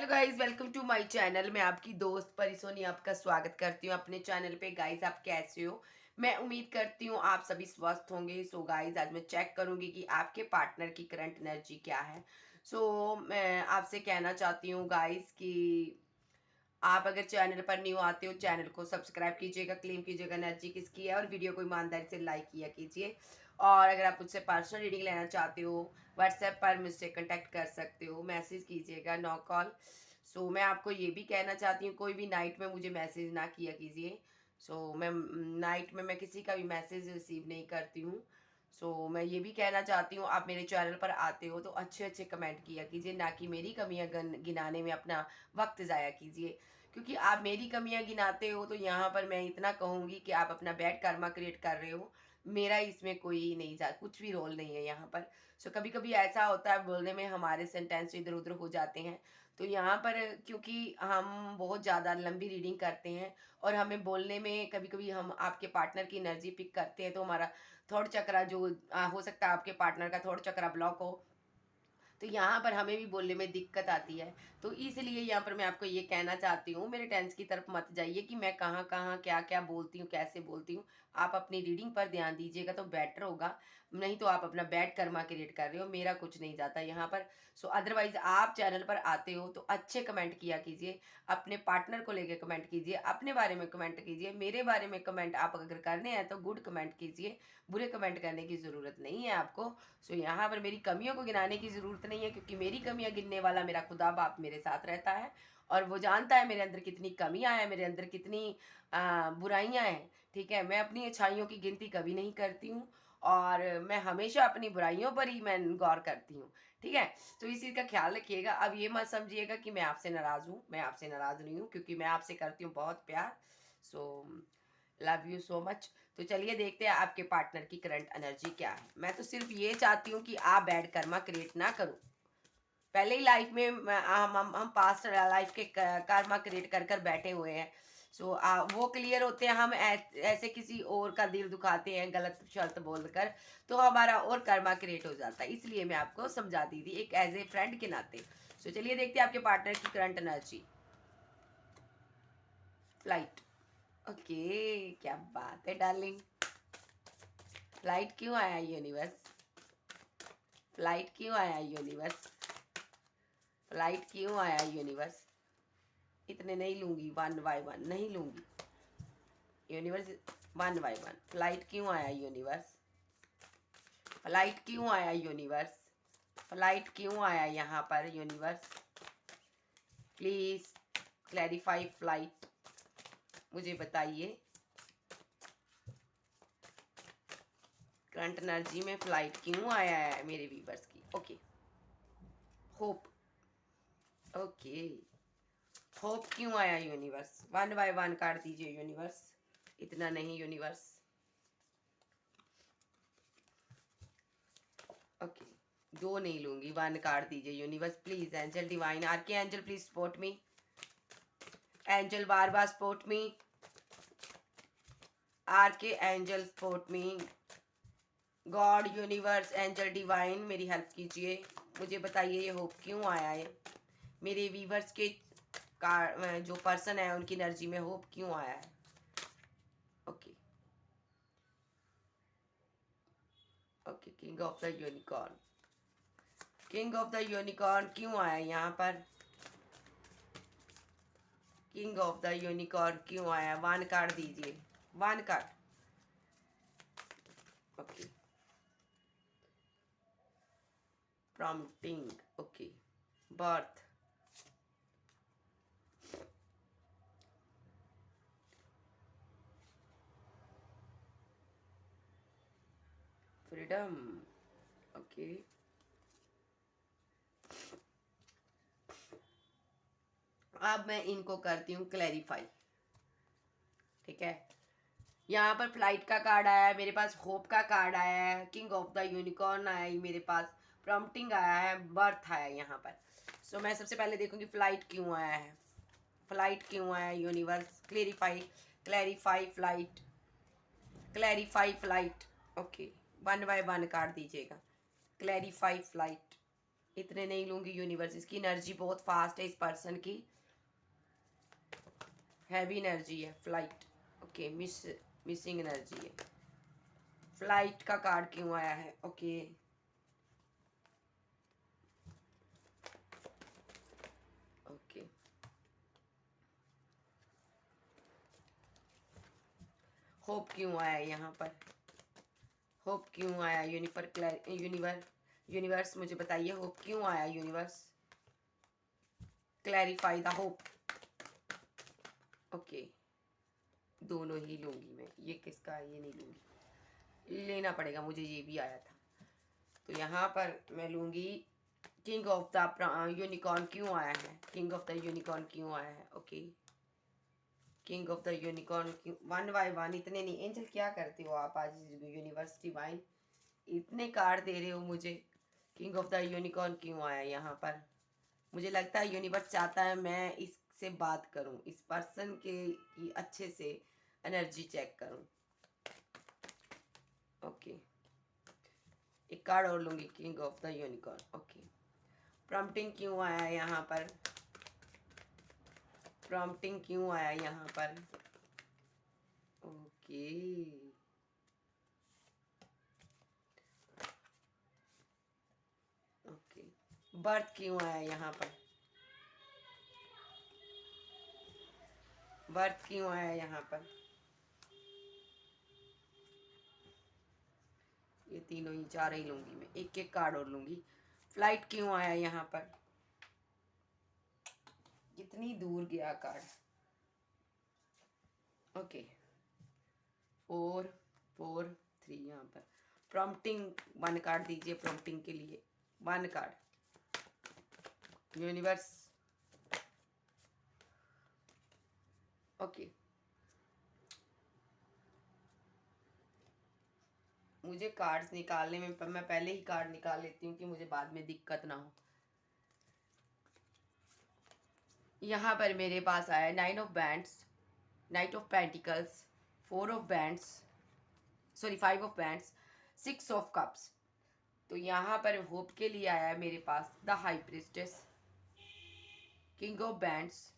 Hello guys, welcome to my channel. मैं आपकी दोस्त परिसोनी आपका स्वागत करती हूँ अपने चैनल पे। गाइस, आप कैसे हो? मैं उम्मीद करती हूँ आप सभी स्वस्थ होंगे। सो गाइस, आज मैं चेक करूंगी कि आपके पार्टनर की करंट एनर्जी क्या है। मैं आपसे कहना चाहती हूँ गाइस कि आप अगर चैनल पर न्यू आते हो, चैनल को सब्सक्राइब कीजिएगा, क्लेम कीजिएगा एनर्जी किसकी है, और वीडियो को ईमानदारी से लाइक किया कीजिए। और अगर आप मुझसे पर्सनल रीडिंग लेना चाहते हो, व्हाट्सएप पर मुझसे कांटेक्ट कर सकते हो, मैसेज कीजिएगा, नो कॉल। मैं आपको ये भी कहना चाहती हूँ, कोई भी नाइट में मुझे मैसेज ना किया कीजिए। मैं नाइट में मैं किसी का भी मैसेज रिसीव नहीं करती हूँ। मैं ये भी कहना चाहती हूँ, आप मेरे चैनल पर आते हो तो अच्छे अच्छे कमेंट किया कीजिए, ना कि मेरी कमियां गिनाने में अपना वक्त ज़ाया कीजिए। क्योंकि आप मेरी कमियां गिनाते हो तो यहाँ पर मैं इतना कहूँगी कि आप अपना बैड कर्मा क्रिएट कर रहे हो। मेरा इसमें कोई नहीं जा कुछ भी रोल नहीं है यहाँ पर। कभी कभी ऐसा होता है, बोलने में हमारे सेंटेंस इधर उधर हो जाते हैं। तो यहाँ पर क्योंकि हम बहुत ज़्यादा लंबी रीडिंग करते हैं और हमें बोलने में कभी कभी हम आपके पार्टनर की एनर्जी पिक करते हैं, तो हमारा थॉट चक्रा जो हो सकता है आपके पार्टनर का थॉट चक्रा ब्लॉक हो, तो यहाँ पर हमें भी बोलने में दिक्कत आती है। तो इसलिए यहाँ पर मैं आपको ये कहना चाहती हूँ, मेरे टेंस की तरफ मत जाइए कि मैं कहाँ कहाँ क्या क्या बोलती हूँ, कैसे बोलती हूँ। आप अपनी रीडिंग पर ध्यान दीजिएगा तो बेटर होगा। नहीं तो आप अपना बैड कर्मा क्रिएट कर रहे हो, मेरा कुछ नहीं जाता यहाँ पर। अदरवाइज आप चैनल पर आते हो तो अच्छे कमेंट किया कीजिए, अपने पार्टनर को लेकर कमेंट कीजिए, अपने बारे में कमेंट कीजिए। मेरे बारे में कमेंट आप अगर करने हैं तो गुड कमेंट कीजिए, बुरे कमेंट करने की ज़रूरत नहीं है आपको। यहाँ पर मेरी कमियों को गिनाने की ज़रूरत नहीं है, क्योंकि मेरी कमियां गिनने वाला मेरा खुदा बाप मेरे साथ रहता है। और वो जानता है मेरे अंदर कितनी कमियां हैं, मेरे अंदर कितनी बुराइयां हैं। ठीक है, मैं अपनी अच्छाइयों की गिनती कभी नहीं करती हूँ, और मैं हमेशा अपनी बुराइयों पर ही मैं गौर करती हूँ। ठीक है, तो इस चीज़ का ख्याल रखिएगा। अब ये मत समझिएगा कि मैं आपसे नाराज़ हूँ, मैं आपसे नाराज़ नहीं हूँ, क्योंकि मैं आपसे करती हूँ बहुत प्यार। So love you so much. तो चलिए देखते हैं आपके पार्टनर की करंट एनर्जी क्या है। मैं तो सिर्फ ये चाहती हूँ कि आप बैड कर्मा क्रिएट ना करो। पहले ही लाइफ में हम पास्ट लाइफ के कर्मा क्रिएट कर कर बैठे हुए हैं। वो क्लियर होते हैं, हम ऐसे किसी और का दिल दुखाते हैं गलत शब्द बोलकर, तो हमारा और कर्मा क्रिएट हो जाता है। इसलिए मैं आपको समझाती थी एक एज ए फ्रेंड के नाते। चलिए देखते हैं आपके पार्टनर की करंट एनर्जी। फ्लाइट। ओके, क्या बात है डार्लिंग। फ्लाइट क्यों आया यूनिवर्स? फ्लाइट क्यों आया यूनिवर्स? फ्लाइट क्यों आया यूनिवर्स? इतने नहीं लूंगी, वन बाय वन नहीं लूंगी universe, one by one. Flight क्यों आया यूनिवर्स? फ्लाइट क्यों आया यूनिवर्स? फ्लाइट क्यों आया यहाँ पर यूनिवर्स? प्लीज क्लैरिफाई फ्लाइट, मुझे बताइए करंट एनर्जी में फ्लाइट क्यों आया है मेरे व्यूवर्स की। Okay, hope. ओके, होप क्यों आया यूनिवर्स? वन बाय वन काट दीजिए यूनिवर्स, इतना नहीं यूनिवर्स। ओके, दो नहीं लूंगी, वन काट दीजिए universe please. Angel divine, archangel please support me. Angel बार बार support me. Archangel support me. God, universe, angel divine मेरी हेल्प कीजिए। मुझे बताइए ये होप क्यों आया है मेरे व्यूवर्स के जो पर्सन है उनकी एनर्जी में होप क्यों आया है? Okay okay, king of the unicorn. King of the unicorn क्यों आया यहाँ पर? किंग ऑफ द यूनिकॉर्न क्यों आया? वन कार्ड दीजिए, one card. Okay, prompting. Okay, birth. Freedom. Okay, अब मैं इनको करती हूँ क्लैरिफाई। ठीक है, यहाँ पर फ्लाइट का कार्ड आया है मेरे पास, होप का कार्ड आया है, किंग ऑफ द यूनिकॉर्न आया है मेरे पास, प्रॉम्प्टिंग आया है, बर्थ आया है यहाँ पर। मैं सबसे पहले देखूंगी फ्लाइट क्यों आया है। फ्लाइट क्यों आया universe? Clarify, clarify flight, clarify flight. Okay, one by one card दीजिएगा। क्लैरिफाई फ्लाइट, इतने नहीं लूंगी यूनिवर्स। इसकी एनर्जी बहुत फास्ट है, इस पर्सन की हैवी एनर्जी है। फ्लाइट, ओके, मिसिंग एनर्जी है। फ्लाइट का कार्ड क्यों आया है? ओके, ओके, होप क्यों आया यहाँ पर? होप क्यों आया? यूनिवर्स मुझे बताइए, होप क्यों आया? Universe clarify the hope. Okay, दोनों ही लूंगी मैं। ये किसका है? ये नहीं लूंगी, लेना पड़ेगा मुझे, ये भी आया था। तो यहाँ पर मैं लूंगी किंग ऑफ द यूनिकॉर्न क्यों आया है? किंग ऑफ द यूनिकॉर्न क्यों आया है? Okay, king of the unicorn क्यों? वन बाय वन, इतने नहीं। एंजल क्या करते हो आप आज? यूनिवर्स डिवाइन इतने कार्ड दे रहे हो मुझे। किंग ऑफ द यूनिकॉर्न क्यों आया यहाँ पर? मुझे लगता है यूनिवर्स चाहता है मैं इससे बात करूं, इस पर्सन के की अच्छे से एनर्जी चेक करूं। ओके, एक कार्ड और लूंगी, king of the unicorn. Okay, prompting क्यों आया यहाँ पर? प्रॉम्प्टिंग क्यों आया यहाँ पर? ओके, ओके, बर्थ क्यों आया यहाँ पर? बर्थ क्यों आया यहाँ पर? ये तीनों ही, चार ही लूंगी मैं, एक एक कार्ड और लूंगी। फ्लाइट क्यों आया यहाँ पर? कितनी दूर गया कार्ड? ओके, 4 4 3 यहाँ पर। प्रॉम्प्टिंग, वन कार्ड दीजिए प्रॉम्प्टिंग के लिए, वन कार्ड यूनिवर्स। ओके, मुझे कार्ड्स निकालने में मैं पहले ही कार्ड निकाल लेती हूँ कि मुझे बाद में दिक्कत ना हो। यहाँ पर मेरे पास आया 9 of wands, knight of pentacles, 4 of wands, sorry 5 of wands, 6 of cups. तो यहाँ पर होप के लिए आया है मेरे पास the high priestess, king of wands,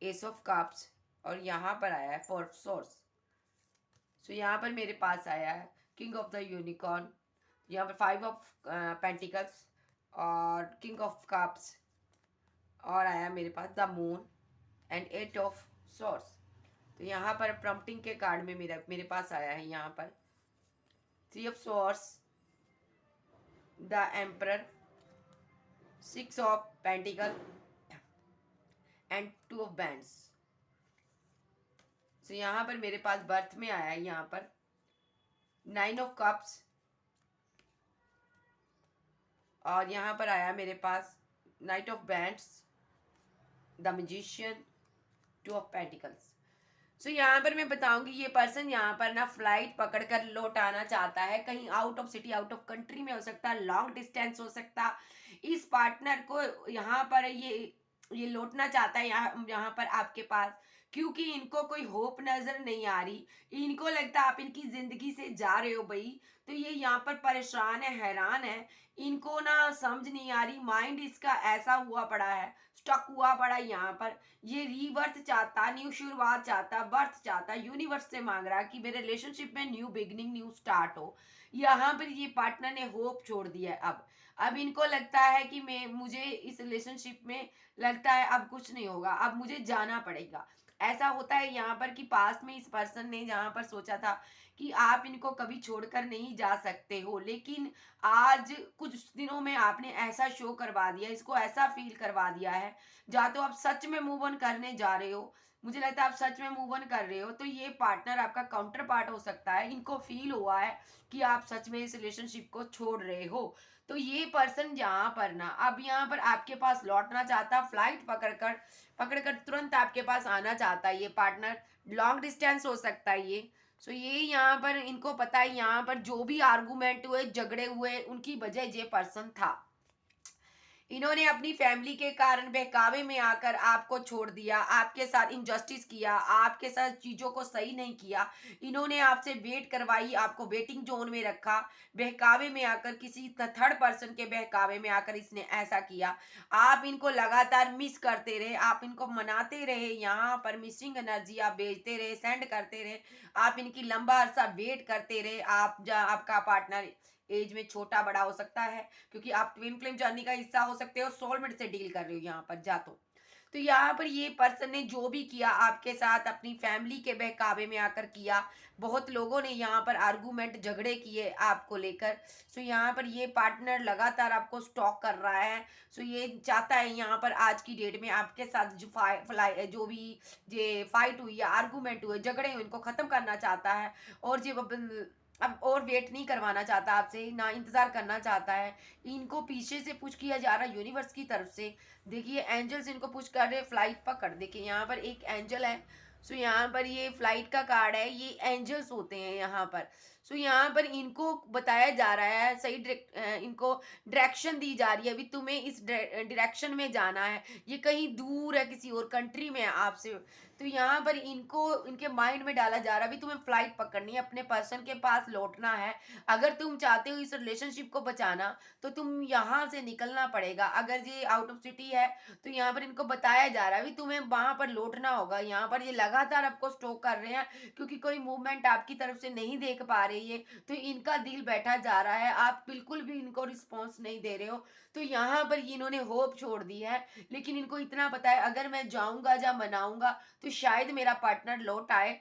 ace of cups, और यहाँ पर आया है 4 सोर्स। सो यहाँ पर मेरे पास आया है किंग ऑफ द यूनिकॉर्न, यहाँ पर 5 ऑफ पेंटिकल्स और किंग ऑफ कप्स, और आया मेरे पास the moon and 8 of swords. तो यहाँ पर प्रॉम्प्टिंग के कार्ड में मेरे पास आया है यहाँ पर 3 of swords, the emperor, 6 of pentacle and 2 of wands. So यहाँ पर मेरे पास बर्थ में आया है यहाँ पर 9 ऑफ कप्स, और यहाँ पर आया मेरे पास knight of wands, the magician, 2 of pentacles. So यहाँ पर मैं बताऊंगी ये पर्सन यहाँ पर ना फ्लाइट पकड़कर लौट आना चाहता है, कहीं out of city, out of country में हो सकता है, लॉन्ग डिस्टेंस हो सकता। इस पार्टनर को यहाँ पर ये लौटना चाहता है यहाँ पर आपके पास, क्योंकि इनको कोई होप नजर नहीं आ रही। इनको लगता है आप इनकी जिंदगी से जा रहे हो भाई, तो ये यहाँ पर परेशान है, हैरान है। इनको ना समझ नहीं आ रही, माइंड इसका ऐसा हुआ पड़ा है, स्टक हुआ पड़ा है यहाँ पर। ये रीबर्थ चाहता, न्यू शुरुआत चाहता, बर्थ चाहता, यूनिवर्स से मांग रहा कि मेरे रिलेशनशिप में न्यू बिगनिंग, न्यू स्टार्ट हो। यहाँ पर ये पार्टनर ने होप छोड़ दिया है। अब इनको लगता है कि मुझे इस रिलेशनशिप में लगता है अब कुछ नहीं होगा, अब मुझे जाना पड़ेगा। ऐसा होता है यहाँ पर कि पास्ट में इस पर्सन ने जहाँ पर सोचा था कि आप इनको कभी छोड़कर नहीं जा सकते हो, लेकिन आज कुछ दिनों में आपने ऐसा शो करवा दिया, इसको ऐसा फील करवा दिया है, या तो आप सच में मूव ऑन करने जा रहे हो, मुझे लगता है आप सच में मूव ऑन कर रहे हो, तो ये पार्टनर आपका काउंटर पार्ट हो सकता है। इनको फील हुआ है कि आप सच में इस रिलेशनशिप को छोड़ रहे हो। तो ये पर्सन यहाँ पर ना अब यहाँ पर आपके पास लौटना चाहता, फ्लाइट पकड़कर तुरंत आपके पास आना चाहता है। ये पार्टनर लॉन्ग डिस्टेंस हो सकता है ये। सो ये यहाँ पर इनको पता है यहाँ पर जो भी आर्गूमेंट हुए, झगड़े हुए, उनकी वजह ये पर्सन था। इन्होंने अपनी फैमिली के कारण बहकावे में आकर आपको छोड़ दिया, आपके साथ इनजस्टिस किया, आपके साथ चीज़ों को सही नहीं किया। इन्होंने आपसे वेट करवाई, आपको वेटिंग ज़ोन में रखा, बहकावे में आकर किसी थर्ड पर्सन के बहकावे में आकर इसने ऐसा किया। आप इनको लगातार मिस करते रहे, आप इनको मनाते रहे, यहाँ पर मिसिंग एनर्जी आप भेजते रहे, सेंड करते रहे, आप इनकी लंबा अरसा वेट करते रहे। आपका पार्टनर एज में छोटा बड़ा हो सकता है, क्योंकि आप ट्विन फ्लेम जर्नी का हिस्सा हो सकते हो, सोलमेट से डील कर रहे हो यहाँ पर जा तो यहाँ पर ये पर्सन ने जो भी किया आपके साथ अपनी फैमिली के बहकावे में आकर किया। बहुत लोगों ने यहाँ पर आर्गूमेंट झगड़े किए आपको लेकर। सो यहाँ पर ये पार्टनर लगातार आपको स्टॉक कर रहा है। सो ये चाहता है यहाँ पर आज की डेट में आपके साथ जो भी ये फाइट हुई या आर्गूमेंट हुए झगड़े हुए इनको खत्म करना चाहता है। और जो अब और वेट नहीं करवाना चाहता आपसे, ना इंतजार करना चाहता है। इनको पीछे से पुश किया जा रहा है यूनिवर्स की तरफ से। देखिए एंजल्स इनको पुश कर रहे हैं, फ्लाइट पकड़। देखिए यहाँ पर एक एंजल है। सो यहाँ पर ये फ्लाइट का कार्ड है, ये एंजल्स होते हैं यहाँ पर। सो यहाँ पर इनको बताया जा रहा है सही इनको डायरेक्शन दी जा रही है, अभी तुम्हें इस डायरेक्शन में जाना है। ये कहीं दूर है, किसी और कंट्री में है आपसे। तो यहाँ पर इनको इनके माइंड में डाला जा रहा है अभी तुम्हें फ्लाइट पकड़नी है, अपने पर्सन के पास लौटना है। अगर तुम चाहते हो इस रिलेशनशिप को बचाना तो तुम यहाँ से निकलना पड़ेगा। अगर ये आउट ऑफ सिटी है तो यहाँ पर इनको बताया जा रहा है भी तुम्हें वहां पर लौटना होगा। यहाँ पर ये लगातार आपको स्टॉक कर रहे हैं, क्योंकि कोई मूवमेंट आपकी तरफ से नहीं देख पा रही है। तो इनका दिल बैठा जा रहा है, आप बिल्कुल भी इनको रिस्पॉन्स नहीं दे रहे हो। तो यहाँ पर इन्होंने होप छोड़ दी है। लेकिन इनको इतना पता है अगर मैं जाऊंगा या मनाऊंगा तो शायद मेरा पार्टनर लौट आए।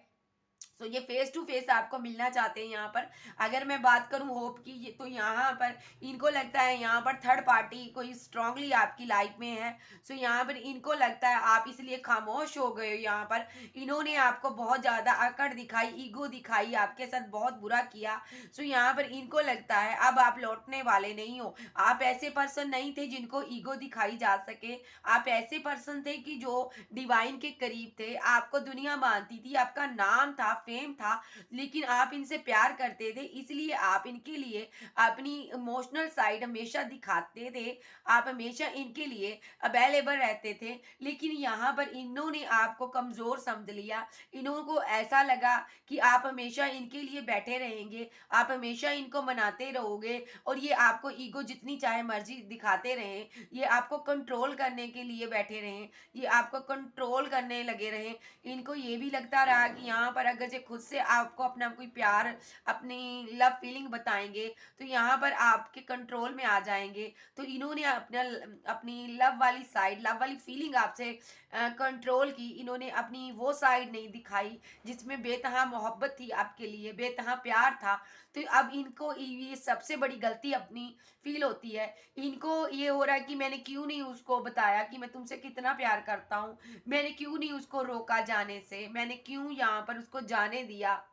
सो ये फेस टू फेस आपको मिलना चाहते हैं यहाँ पर। अगर मैं बात करूं होप की, तो यहाँ पर इनको लगता है यहाँ पर थर्ड पार्टी कोई स्ट्रांगली आपकी लाइफ में है। सो यहाँ पर इनको लगता है आप इसलिए खामोश हो गए हो। यहाँ पर इन्होंने आपको बहुत ज़्यादा अकड़ दिखाई, ईगो दिखाई, आपके साथ बहुत बुरा किया। सो यहाँ पर इनको लगता है अब आप लौटने वाले नहीं हो। आप ऐसे पर्सन नहीं थे जिनको ईगो दिखाई जा सके। आप ऐसे पर्सन थे कि जो डिवाइन के करीब थे, आपको दुनिया मानती थी, आपका नाम था, फेम था। लेकिन आप इनसे प्यार करते थे, इसलिए आप इनके लिए अपनी इमोशनल साइड हमेशा दिखाते थे। आप हमेशा इनके लिए अवेलेबल रहते थे। लेकिन यहाँ पर इन्होंने आपको कमजोर समझ लिया। इन्हों को ऐसा लगा कि आप हमेशा इनके लिए बैठे रहेंगे, आप हमेशा इनको मनाते रहोगे, और ये आपको ईगो जितनी चाहे मर्जी दिखाते रहें, ये आपको कंट्रोल करने के लिए बैठे रहें, ये आपको कंट्रोल करने लगे रहे। इनको ये भी लगता रहा कि यहाँ पर अगर जे खुद से आपको अपना कोई प्यार, अपनी लव फीलिंग बताएंगे तो यहाँ पर आपके कंट्रोल में आ जाएंगे। तो इन्होंने अपनी लव वाली साइड, लव वाली फीलिंग आपसे कंट्रोल की। इन्होंने अपनी वो साइड नहीं दिखाई जिसमें बेतहा मोहब्बत थी आपके लिए, बेतहा प्यार था। तो अब इनको ये सबसे बड़ी गलती अपनी फील होती है। इनको ये हो रहा है कि मैंने क्यों नहीं उसको बताया कि मैं तुमसे कितना प्यार करता हूँ, मैंने क्यों नहीं उसको रोका जाने से, मैंने क्यों यहाँ पर उसको जाने दिया।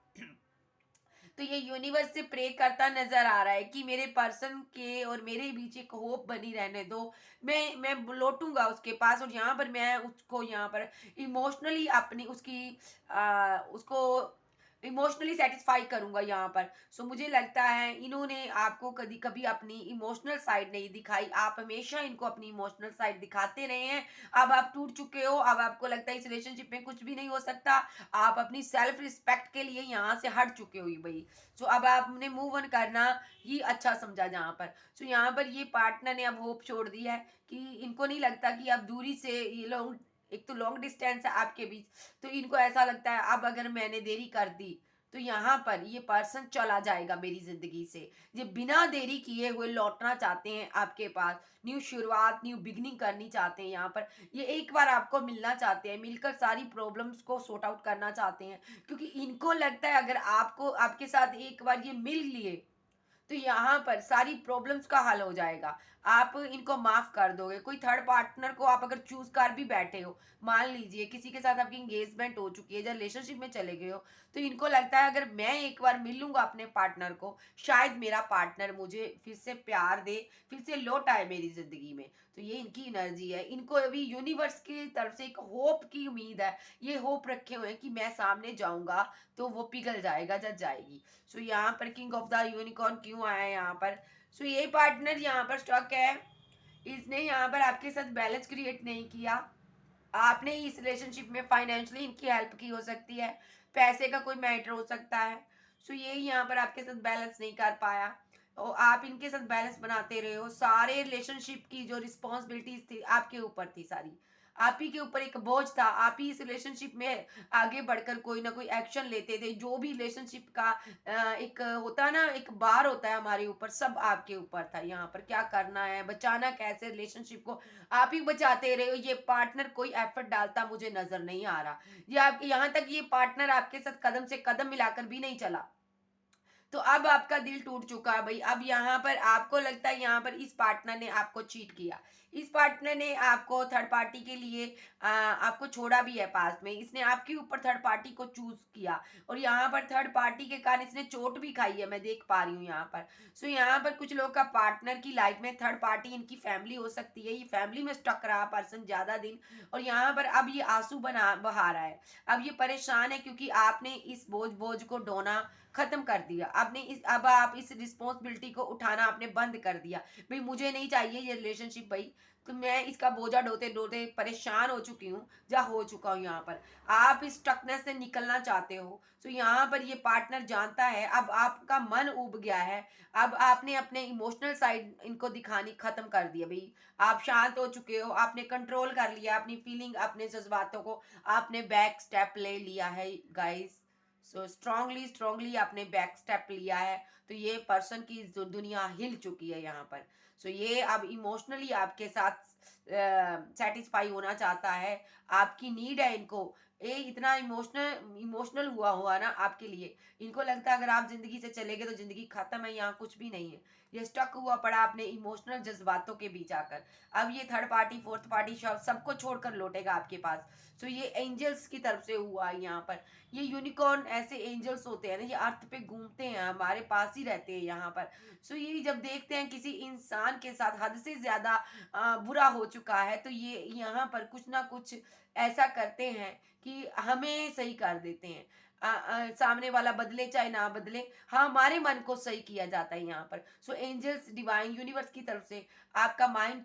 तो ये यूनिवर्स से प्रे करता नजर आ रहा है कि मेरे पर्सन के और मेरे बीच एक होप बनी रहने दो। मैं लौटूंगा उसके पास, और यहाँ पर मैं उसको यहाँ पर इमोशनली अपनी उसको इमोशनली सेटिस्फाई करूंगा यहाँ पर। सो मुझे लगता है इन्होंने आपको कभी कभी अपनी इमोशनल साइड नहीं दिखाई, आप हमेशा इनको अपनी इमोशनल साइड दिखाते रहे हैं। अब आप टूट चुके हो, अब आपको लगता है इस रिलेशनशिप में कुछ भी नहीं हो सकता। आप अपनी सेल्फ रिस्पेक्ट के लिए यहाँ से हट चुके हो भाई। सो अब आपने मूव ऑन करना ही अच्छा समझा जहाँ पर। सो यहाँ पर ये पार्टनर ने अब होप छोड़ दी है कि इनको नहीं लगता कि अब दूरी से ये लोग, एक तो लॉन्ग डिस्टेंस है आपके बीच, तो इनको ऐसा लगता है अब अगर मैंने देरी कर दी तो यहाँ पर ये पर्सन चला जाएगा मेरी जिंदगी से। ये बिना देरी किए हुए लौटना चाहते हैं आपके पास, न्यू शुरुआत, न्यू बिगनिंग करनी चाहते हैं। यहाँ पर ये एक बार आपको मिलना चाहते हैं, मिलकर सारी प्रॉब्लम्स को सॉर्ट आउट करना चाहते हैं, क्योंकि इनको लगता है अगर आपको, आपके साथ एक बार ये मिल लिए तो यहाँ पर सारी प्रॉब्लम्स का हल हो जाएगा। आप इनको माफ कर दोगे। कोई थर्ड पार्टनर को आप अगर चूज कर भी बैठे हो, मान लीजिए किसी के साथ आपकी एंगेजमेंट हो चुकी है या रिलेशनशिप में चले गए हो, तो इनको लगता है अगर मैं एक बार मिल लूंगा अपने पार्टनर को, शायद मेरा पार्टनर मुझे फिर से प्यार दे, फिर से लौट आए मेरी जिंदगी में। तो ये इनकी एनर्जी है। इनको अभी यूनिवर्स की तरफ से एक होप की उम्मीद है। ये होप रखे हुए हैं कि मैं सामने जाऊंगा तो वो पिघल जाएगा, जज जाएगी। सो यहाँ पर किंग ऑफ द यूनिकॉर्न क्यों आया है यहाँ पर? सो ये पार्टनर यहाँ पर स्टक है इसने यहाँ पर आपके साथ बैलेंस क्रिएट नहीं किया। आपने इस रिलेशनशिप में फाइनेंशियली इनकी हेल्प की हो सकती है, पैसे का कोई मैटर हो सकता है। सो ये यहाँ पर आपके साथ बैलेंस नहीं कर पाया और आप इनके साथ बैलेंस बनाते रहे हो। सारे रिलेशनशिप की जो रिस्पॉन्सिबिलिटीज थी आपके ऊपर थी सारी, आप ही के ऊपर एक बोझ था। आप ही इस रिलेशनशिप में आगे बढ़कर कोई ना कोई एक्शन लेते थे। जो भी रिलेशनशिप का एक होता है ना, एक बार होता है हमारे ऊपर, सब आपके ऊपर था। यहाँ पर क्या करना है, बचाना कैसे रिलेशनशिप को, आप ही बचाते रहे हो। ये पार्टनर कोई एफर्ट डालता मुझे नजर नहीं आ रहा। ये आपके यहाँ तक ये पार्टनर आपके साथ कदम से कदम मिलाकर भी नहीं चला। तो अब आपका दिल टूट चुका है भाई। अब यहाँ पर आपको लगता है यहाँ पर इस पार्टनर ने आपको चीट किया। इस पार्टनर ने आपको थर्ड पार्टी के लिए आपको छोड़ा भी है पास्ट में। इसने आपके ऊपर थर्ड पार्टी को चूज किया और यहाँ पर थर्ड पार्टी के कारण इसने चोट भी खाई है, मैं देख पा रही हूँ यहाँ पर। सो यहाँ पर कुछ लोग का पार्टनर की लाइफ में थर्ड पार्टी इनकी फैमिली हो सकती है। ये फैमिली में स्टक रहा पर्सन ज्यादा दिन और यहाँ पर अब ये आंसू बहा रहा है। अब ये परेशान है क्योंकि आपने इस बोझ बोझ को ढोना खत्म कर दिया। आपने इस अब आप इस रिस्पॉन्सिबिलिटी को उठाना आपने बंद कर दिया। भाई मुझे नहीं चाहिए ये रिलेशनशिप भाई, तो मैं इसका बोझा ढोते ढोते परेशान हो चुकी हूँ, जा हो चुका हूँ। यहाँ पर आप इस स्टकनेस से निकलना चाहते हो। तो यहाँ पर ये पार्टनर जानता है अब आपका मन उब गया है। अब आपने अपने इमोशनल साइड इनको दिखानी खत्म कर दिया भाई। आप शांत हो चुके हो, आपने कंट्रोल कर लिया अपनी फीलिंग, अपने जज्बातों को, आपने बैक स्टेप ले लिया है गाइस। सो स्ट्रांगली स्ट्रांगली आपने बैक स्टेप लिया है। तो ये पर्सन की जो दुनिया हिल चुकी है यहाँ पर। सो ये अब इमोशनली आपके साथ सेटिस्फाई होना चाहता है। आपकी नीड है इनको। ये इतना इमोशनल इमोशनल हुआ हुआ ना आपके लिए। इनको लगता है अगर आप जिंदगी से चले गए तो जिंदगी खत्म है, यहाँ कुछ भी नहीं है। ये स्टक हुआ पड़ा अपने इमोशनल जज्बातों के बीच आकर। अब ये थर्ड पार्टी फोर्थ पार्टी सबको छोड़कर लौटेगा आपके पास। सो ये एंजल्स की तरफ से हुआ है यहाँ पर। ये यूनिकॉर्न ऐसे एंजल्स होते हैं ना, ये अर्थ पे घूमते हैं, हमारे पास ही रहते हैं यहाँ पर। सो ये जब देखते हैं किसी इंसान के साथ हद से ज्यादा बुरा हो चुका है तो ये यहाँ पर कुछ ना कुछ ऐसा करते हैं कि हमें सही कर देते हैं। सामने वाला बदले चाहे ना बदले, हाँ हमारे मन को सही किया जाता है यहाँ पर। सो एंजल्स डिवाइन यूनिवर्स की तरफ से आपका माइंड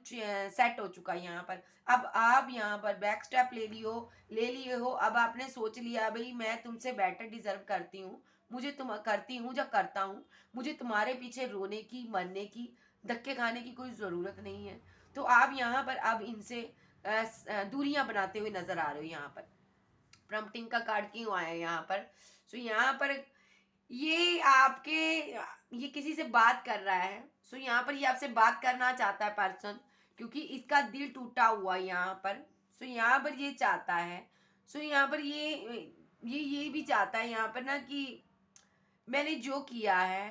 सेट हो चुका है यहाँ पर। अब आप यहाँ पर बैक स्टेप ले लिए हो। अब आपने सोच लिया भाई मैं तुमसे बेटर डिजर्व करती हूँ, मुझे तुम करती हूँ या करता हूँ, मुझे तुम्हारे पीछे रोने की, मरने की, धक्के खाने की कोई ज़रूरत नहीं है। तो आप यहाँ पर अब इनसे दूरियां बनाते हुए नजर आ रहे हो यहाँ पर। प्रम्पटिंग का कार्ड क्यों आया है यहाँ पर? सो यहाँ पर ये आपके ये किसी से बात कर रहा है। सो यहाँ पर ये आपसे बात करना चाहता है पर्सन, क्योंकि इसका दिल टूटा हुआ है यहाँ पर। सो यहाँ पर ये चाहता है। सो यहाँ पर ये भी चाहता है यहाँ पर ना कि मैंने जो किया है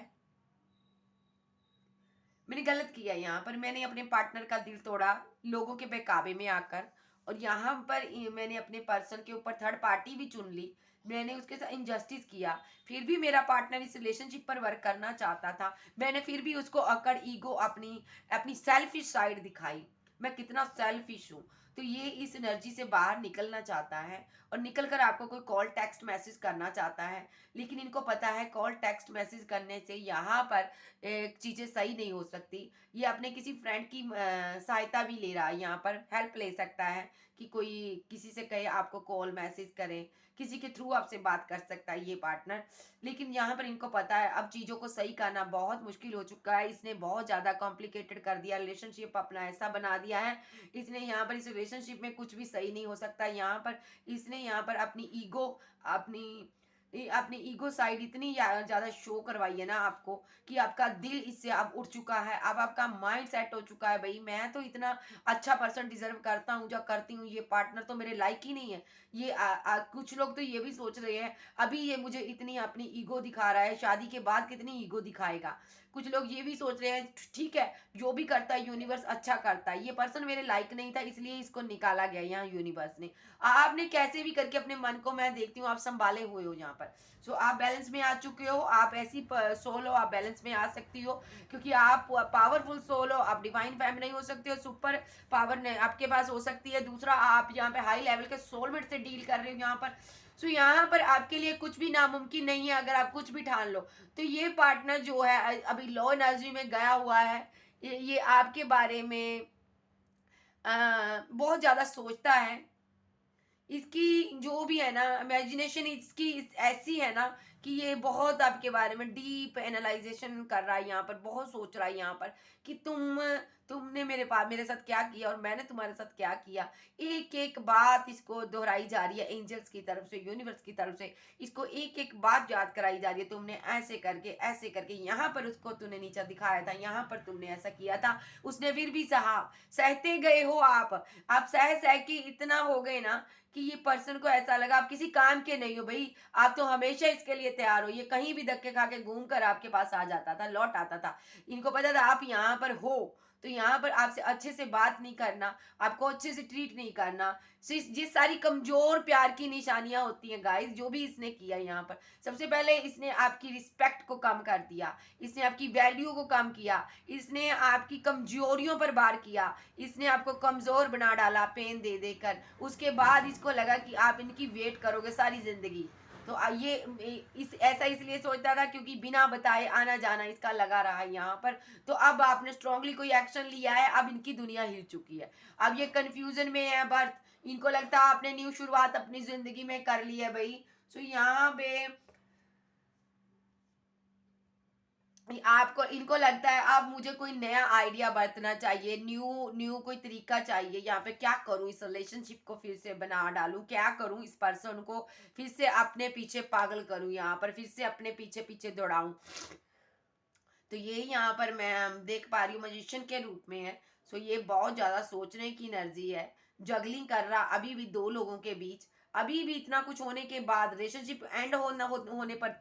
मैंने गलत किया। यहाँ पर मैंने अपने पार्टनर का दिल तोड़ा लोगों के बहकावे में आकर, और यहाँ पर मैंने अपने पर्सन के ऊपर थर्ड पार्टी भी चुन ली। मैंने उसके साथ इनजस्टिस किया। फिर भी मेरा पार्टनर इस रिलेशनशिप पर वर्क करना चाहता था। मैंने फिर भी उसको अकड़, ईगो, अपनी अपनी सेल्फिश साइड दिखाई। मैं कितना सेल्फिश हूँ। तो ये इस एनर्जी से बाहर निकलना चाहता है और निकल कर आपको कोई कॉल टेक्स्ट मैसेज करना चाहता है। लेकिन इनको पता है कॉल टेक्स्ट मैसेज करने से यहाँ पर चीज़ें सही नहीं हो सकती। ये अपने किसी फ्रेंड की सहायता भी ले रहा है, यहाँ पर हेल्प ले सकता है कि कोई किसी से कहे आपको कॉल मैसेज करें, किसी के थ्रू आपसे बात कर सकता है ये पार्टनर। लेकिन यहाँ पर इनको पता है अब चीज़ों को सही करना बहुत मुश्किल हो चुका है। इसने बहुत ज़्यादा कॉम्प्लिकेटेड कर दिया, रिलेशनशिप अपना ऐसा बना दिया है। इसने यहाँ पर इस रिलेशनशिप में कुछ भी सही नहीं हो सकता। यहाँ पर इसने यहाँ पर अपनी ईगो, अपनी अपनी ईगो साइड इतनी ज्यादा शो करवाई है ना आपको कि आपका दिल इससे अब उठ चुका है। अब आपका माइंड सेट हो चुका है भाई मैं तो इतना अच्छा पर्सन डिजर्व करता हूँ जो करती हूँ, ये पार्टनर तो मेरे लायक ही नहीं है। ये कुछ लोग तो ये भी सोच रहे हैं अभी ये मुझे इतनी अपनी ईगो दिखा रहा है, शादी के बाद कितनी ईगो दिखाएगा। कुछ लोग ये भी सोच रहे हैं ठीक है जो भी करता है यूनिवर्स अच्छा करता है, ये पर्सन मेरे लायक नहीं था इसलिए इसको निकाला गया यहाँ यूनिवर्स ने। आपने कैसे भी करके अपने मन को, मैं देखती हूँ आप संभाले हुए हो यहाँ पर। सो आप बैलेंस में आ चुके हो। आप ऐसी सोल हो, आप बैलेंस में आ सकती हो क्योंकि आप पावरफुल सोल हो। आप डिवाइन फेमिनिन हो सकते हो, सुपर पावर ने आपके पास हो सकती है। दूसरा आप यहाँ पे हाई लेवल के सोलमेट से डील कर रहे हो यहाँ पर। सो यहाँ पर आपके लिए कुछ भी नामुमकिन नहीं है अगर आप कुछ भी ठान लो तो। ये पार्टनर जो है अभी लो एनर्जी में गया हुआ है। ये आपके बारे में बहुत ज़्यादा सोचता है। इसकी जो भी है ना इमेजिनेशन इसकी ऐसी है ना कि ये बहुत आपके बारे में डीप एनालाइजेशन कर रहा है यहाँ पर, बहुत सोच रहा है यहाँ पर कि तुमने मेरे साथ क्या किया और मैंने तुम्हारे साथ क्या किया। एक एक बात इसको दोहराई जा रही है एंजल्स की तरफ से, यूनिवर्स की तरफ से। इसको एक एक बात याद कराई जा रही है, तुमने ऐसे करके यहाँ पर उसको तूने नीचा दिखाया था, यहाँ पर तुमने ऐसा किया था, उसने फिर भी सहा। सहते गए हो आप सह सह के इतना हो गए ना कि ये पर्सन को ऐसा लगा आप किसी काम के नहीं हो भाई, आप तो हमेशा इसके लिए तैयार हो। ये कहीं भी धक्के खा के घूम कर आपके पास आ जाता था, लौट आता था। इनको पता था आप यहाँ पर हो, तो यहाँ पर आपसे अच्छे से बात नहीं करना, आपको अच्छे से ट्रीट नहीं करना। जिस सारी कमजोर प्यार की निशानियां होती हैं गाइस, जो भी इसने किया यहाँ पर, सबसे पहले इसने आपकी रिस्पेक्ट को कम कर दिया, इसने आपकी वैल्यू को कम किया, इसने आपकी कमजोरियों पर वार किया, इसने आपको कमजोर बना डाला पेन दे देकर। उसके बाद इसको लगा कि आप इनकी वेट करोगे सारी जिंदगी। तो ये इस ऐसा इसलिए सोचता था क्योंकि बिना बताए आना जाना इसका लगा रहा है यहाँ पर। तो अब आपने स्ट्रांगली कोई एक्शन लिया है, अब इनकी दुनिया हिल चुकी है। अब ये कंफ्यूजन में है बर्थ। इनको लगता है आपने न्यू शुरुआत अपनी जिंदगी में कर ली है भाई। सो यहाँ पे आपको इनको लगता है अब मुझे कोई नया आइडिया बरतना चाहिए, न्यू न्यू कोई तरीका चाहिए। यहाँ पे क्या करूं, इस रिलेशनशिप को फिर से बना डालूं, क्या करूं, इस पर्सन को फिर से अपने पीछे पागल करूं, यहाँ पर फिर से अपने पीछे पीछे दौड़ाऊं। तो ये यहाँ पर मैं देख पा रही हूँ मजिशियन के रूप में है। सो ये बहुत ज्यादा सोचने की एनर्जी है, जगलिंग कर रहा अभी भी दो लोगों के बीच। अभी भी इतना कुछ होने के बाद रिलेशनशिप एंड होने पर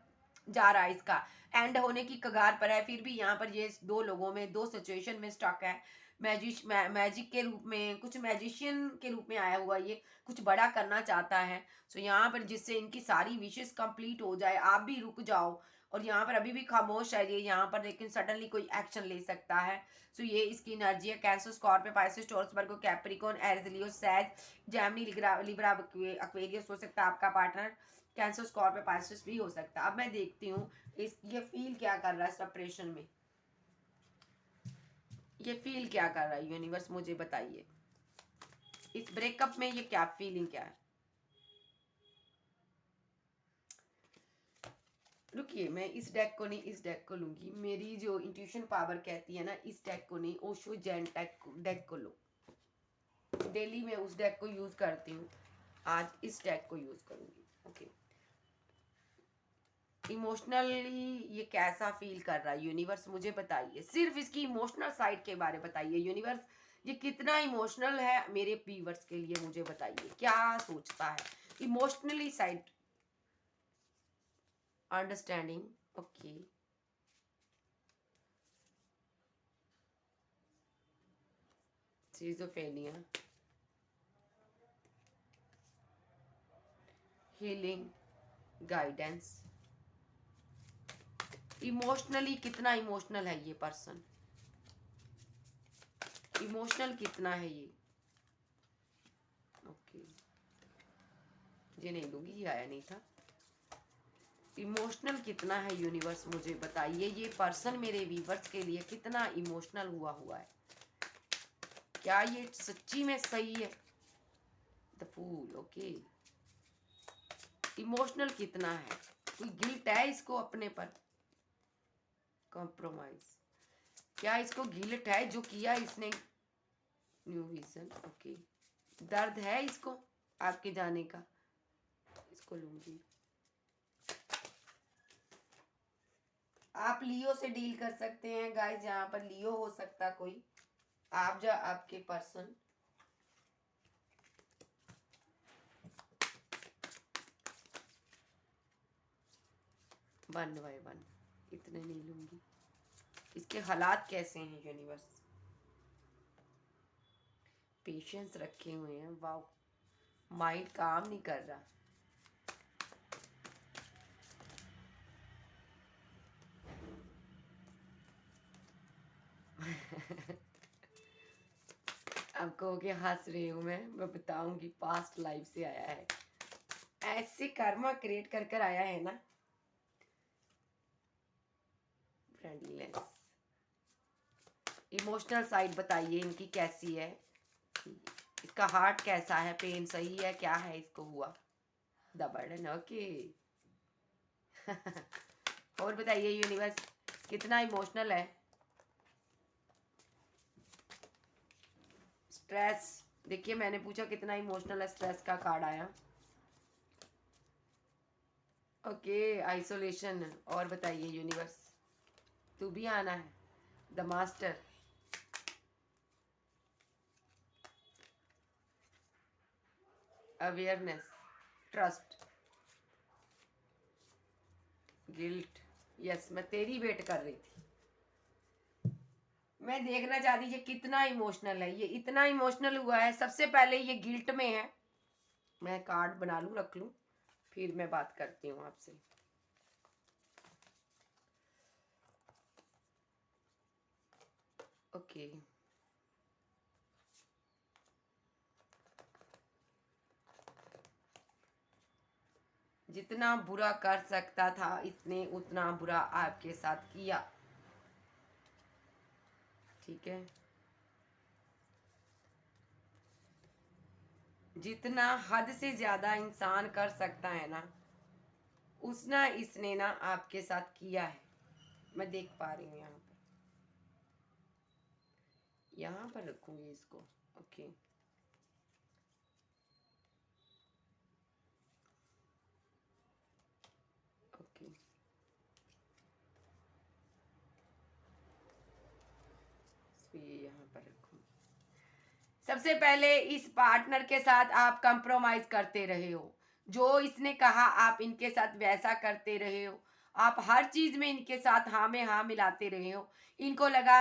जा रहा है, इसका एंड होने की कगार पर है, फिर भी यहाँ पर ये दो लोगों में दो सिचुएशन में स्टक है। मैजिक के रूप में, कुछ मैजिशियन के रूप में आया हुआ, ये कुछ बड़ा करना चाहता है। सो यहाँ पर जिससे इनकी सारी विशेष कंप्लीट हो जाए, आप भी रुक जाओ। और यहाँ पर अभी भी खामोश है ये यहाँ पर, लेकिन सडनली कोई एक्शन ले सकता है। सो ये इसकी एनर्जी है। कैंसर, स्कॉर्पियो, पाइसेस, टॉरस, वर्गो, कैप्रिकॉर्न, एरीज, लियो, सैज, जेमिनी, लिब्रा, एक्वेरियस हो सकता है आपका पार्टनर। कैंसर, स्कॉर्पियो, पाइसेस भी हो सकता है। अब मैं देखती हूँ इस ये फील क्या कर रहा है सेपरेशन में, ये फील क्या कर रहा है यूनिवर्स, मुझे बताइए इस ब्रेकअप में ये क्या फीलिंग क्या है। रुकिए, मैं इस डेक को नहीं, इस डेक को लूंगी। मेरी जो इंट्यूशन पावर कहती है ना, इस डेक को नहीं, ओशो जैन डेक को लो। डेली मैं उस डेक को यूज करती हूँ, आज इस डेक को यूज करूंगी। ओके, इमोशनली ये कैसा फील कर रहा है यूनिवर्स, मुझे बताइए। सिर्फ इसकी इमोशनल साइड के बारे बताइए यूनिवर्स, ये कितना इमोशनल है मेरे व्यूअर्स के लिए, मुझे बताइए क्या सोचता है emotionally side. Understanding, okay, schizophrenia, healing, guidance. Emotionally कितना इमोशनल है ये पर्सन, इमोशनल कितना है ये। ओके, ये नहीं लूंगी, ये आया नहीं था। इमोशनल कितना है यूनिवर्स, मुझे बताइए। ये पर्सन मेरे व्यूवर्स के लिए कितना इमोशनल हुआ है, क्या ये सच्ची में सही है। द फूल, ओके, इमोशनल कितना है, कोई गिल्ट है इसको अपने पर, कॉम्प्रोमाइज, क्या इसको गिल्ट है जो किया इसने। न्यू विजन, ओके, दर्द है इसको आपके जाने का, इसको लूंगी। आप लियो से डील कर सकते हैं गाइस, यहाँ पर लियो हो सकता कोई, आप जो आपके पर्सन। वन बाय वन, इतने नहीं लूंगी। इसके हालात कैसे हैं यूनिवर्स, पेशेंस रखे हुए हैं, वाओ, माइंड काम नहीं कर रहा। अब कहोगे हंस रही हूं मैं बताऊंगी पास्ट लाइफ से आया है, ऐसे कर्मा क्रिएट कर कर आया है ना। फ्रेंडलीनेस, इमोशनल साइड बताइए इनकी कैसी है। इसका हार्ट कैसा है, पेन सही है, क्या है इसको हुआ, द बर्डन, ओके। और बताइए यूनिवर्स कितना इमोशनल है। स्ट्रेस, देखिए मैंने पूछा कितना इमोशनल है, स्ट्रेस का कार्ड आया। Okay, isolation. और बताइए यूनिवर्स, तू भी आना है, the master, awareness, trust, guilt. Yes, मैं तेरी वेट कर रही थी। मैं देखना चाहती ये कितना इमोशनल है, ये इतना इमोशनल हुआ है। सबसे पहले ये गिल्ट में है। मैं कार्ड बना लूं, रख लूं, फिर मैं बात करती हूँ आपसे। ओके, जितना बुरा कर सकता था इसने उतना बुरा आपके साथ किया, ठीक है। जितना हद से ज्यादा इंसान कर सकता है ना, उसना इसने ना आपके साथ किया है। मैं देख पा रही हूँ यहाँ पर रखूंगी इसको। ओके, ओके, इसको ये यहाँ पर रखूंगी। सबसे पहले इस पार्टनर के साथ आप कंप्रोमाइज करते रहे हो। जो इसने कहा आप इनके साथ वैसा करते रहे हो। आप हर चीज में इनके साथ हाँ में हाँ मिलाते रहे हो। इनको लगा,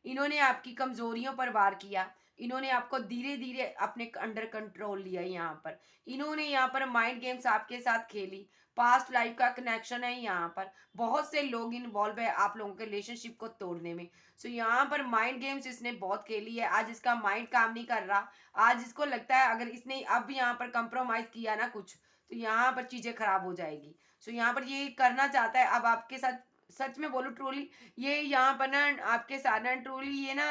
इन्होंने आपकी कमजोरियों पर वार किया। इन्होंने आपको धीरे धीरे अपने अंडर कंट्रोल लिया। यहाँ पर इन्होंने यहाँ पर माइंड गेम्स आपके साथ खेली। पास्ट लाइफ का कनेक्शन है यहाँ पर। बहुत से लोग इन्वॉल्व है आप लोगों के रिलेशनशिप को तोड़ने में। सो यहाँ पर माइंड गेम्स इसने बहुत खेली है। आज इसका माइंड काम नहीं कर रहा। आज इसको लगता है अगर इसने अब यहाँ पर कंप्रोमाइज किया ना कुछ, तो यहाँ पर चीजें खराब हो जाएगी। सो यहाँ पर ये करना चाहता है अब आपके साथ। सच में बोलूं ट्रूली, ये यहाँ पर ना आपके साथ ना ट्रूली ये ना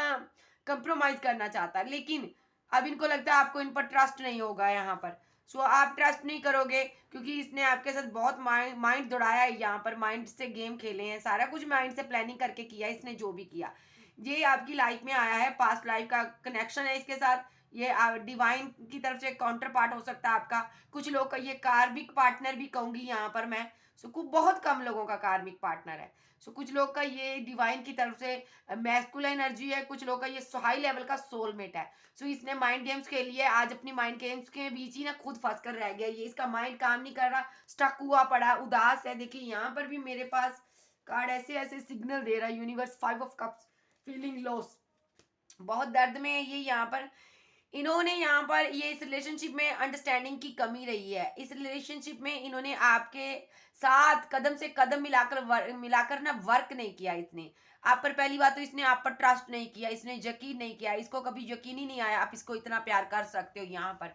कंप्रोमाइज करना चाहता है, लेकिन अब इनको लगता है आपको इन पर ट्रस्ट नहीं होगा यहाँ पर। सो आप ट्रस्ट नहीं करोगे क्योंकि इसने आपके साथ बहुत माइंड दौड़ाया है। यहाँ पर माइंड से गेम खेले हैं, सारा कुछ माइंड से प्लानिंग करके किया है इसने जो भी किया। ये आपकी लाइफ में आया है, पास्ट लाइफ का कनेक्शन है इसके साथ। ये डिवाइन की तरफ से काउंटर पार्ट हो सकता है आपका। कुछ लोग का ये कार्मिक पार्टनर भी कहूंगी यहाँ पर मैं। सो बहुत कम लोगों का कार्मिक पार्टनर है। सो कुछ लोग का ये डिवाइन की तरफ से मैस्कुलिन एनर्जी है, कुछ लोग का ये हाई लेवल का सोलमेट है। सो इसने माइंड गेम्स के लिए आज अपनी माइंड गेम्स के बीच ही ना खुद फंस कर रह गया। ये इसका माइंड काम नहीं कर रहा, स्टक हुआ पड़ा, उदास है। देखिए यहाँ पर भी मेरे पास कार्ड ऐसे ऐसे सिग्नल दे रहा है universe. 5 of cups, feeling loss, बहुत दर्द में है ये यहाँ पर। इन्होंने यहाँ पर ये इस रिलेशनशिप में अंडरस्टैंडिंग की कमी रही है। इस रिलेशनशिप में इन्होंने आपके साथ कदम से कदम मिलाकर ना वर्क नहीं किया। इसने आप पर, पहली बात तो इसने आप पर ट्रस्ट नहीं किया, इसने यकीन नहीं किया। इसको कभी यकीन ही नहीं आया आप इसको इतना प्यार कर सकते हो। यहाँ पर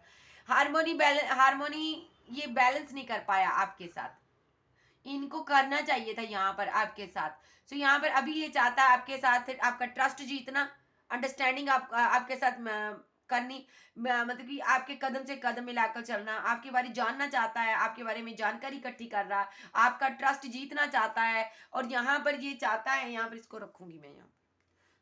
हारमोनी ये बैलेंस नहीं कर पाया आपके साथ। इनको करना चाहिए था यहाँ पर आपके साथ। सो यहाँ पर अभी ये चाहता है आपके साथ आपका ट्रस्ट जीतना, अंडरस्टैंडिंग आपके साथ करनी, मतलब कि आपके कदम से कदम मिलाकर चलना, आपके बारे जानना चाहता है, आपके बारे में जानकारी इकट्ठी कर रहा, आपका ट्रस्ट जीतना चाहता है। और यहाँ पर ये चाहता है, यहाँ पर इसको रखूंगी मैं यहाँ।